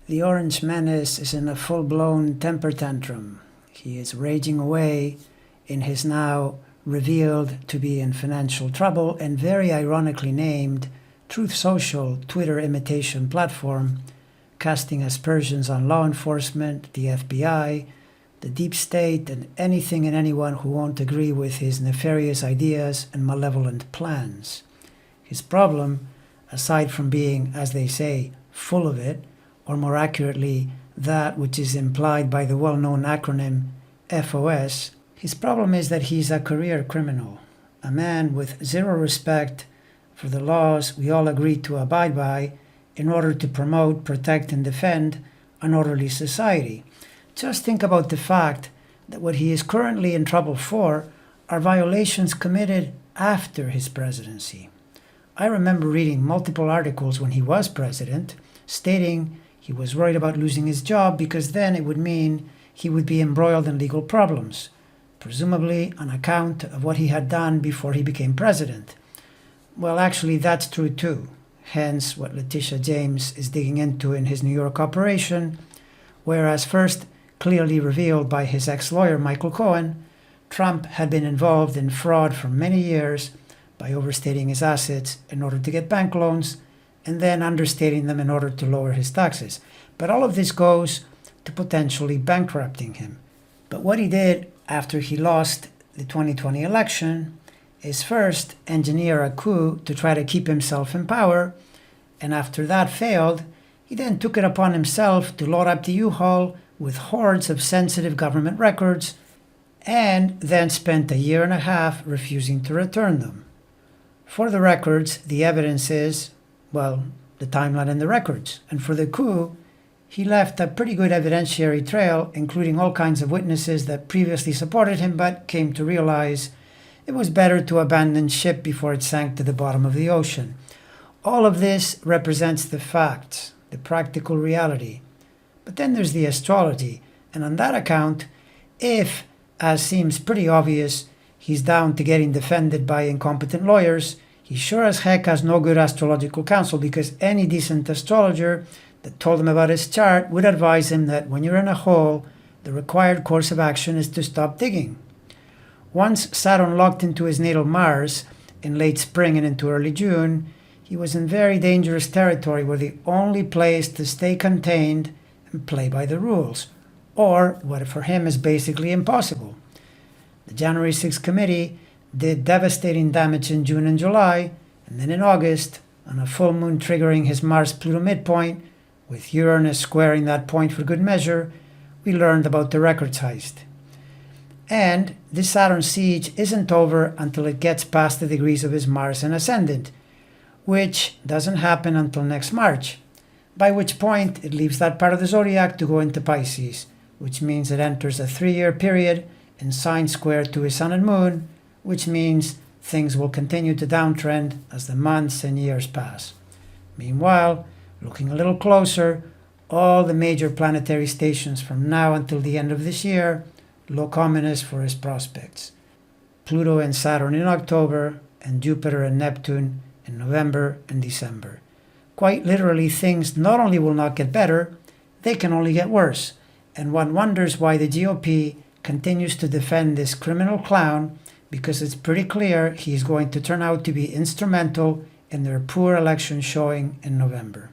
The Orange Menace is in a full-blown temper tantrum. He is raging away in his now revealed to be in financial trouble and very ironically named Truth Social Twitter imitation platform, casting aspersions on law enforcement, the FBI, the deep state, and anything and anyone who won't agree with his nefarious ideas and malevolent plans. His problem, aside from being, as they say, full of it, or more accurately, that which is implied by the well-known acronym FOS, his problem is that he's a career criminal, a man with zero respect for the laws we all agree to abide by in order to promote, protect, and defend an orderly society. Just think about the fact that what he is currently in trouble for are violations committed after his presidency. I remember reading multiple articles when he was president stating he was worried about losing his job because then it would mean he would be embroiled in legal problems, presumably on account of what he had done before he became president. Well, actually, that's true too. Hence what Letitia James is digging into in his New York operation, whereas first clearly revealed by his ex-lawyer Michael Cohen, Trump had been involved in fraud for many years by overstating his assets in order to get bank loans and then understating them in order to lower his taxes. But all of this goes to potentially bankrupting him. But what he did after he lost the 2020 election is first engineer a coup to try to keep himself in power, and after that failed, he then took it upon himself to load up the U-Haul with hordes of sensitive government records and then spent a year and a half refusing to return them. For the records, the evidence is, well, the timeline and the records. And for the coup, he left a pretty good evidentiary trail, including all kinds of witnesses that previously supported him but came to realize it was better to abandon ship before it sank to the bottom of the ocean. All of this represents the facts, the practical reality. But then there's the astrology, and on that account, if, as seems pretty obvious, he's down to getting defended by incompetent lawyers, he sure as heck has no good astrological counsel, because any decent astrologer that told him about his chart would advise him that when you're in a hole, the required course of action is to stop digging. Once Saturn locked into his natal Mars in late spring and into early June, he was in very dangerous territory where the only place to stay contained and play by the rules, or what for him is basically impossible. The January 6th committee did devastating damage in June and July, and then in August, on a full moon triggering his Mars-Pluto midpoint, with Uranus squaring that point for good measure, we learned about the records heist. And this Saturn siege isn't over until it gets past the degrees of his Mars and ascendant, which doesn't happen until next March, by which point it leaves that part of the zodiac to go into Pisces, which means it enters a 3-year period in sign square to his sun and moon, which means things will continue to downtrend as the months and years pass. Meanwhile, looking a little closer, all the major planetary stations from now until the end of this year look ominous for his prospects. Pluto and Saturn in October, and Jupiter and Neptune in November and December. Quite literally, things not only will not get better, they can only get worse. And one wonders why the GOP continues to defend this criminal clown, because it's pretty clear he's going to turn out to be instrumental in their poor election showing in November.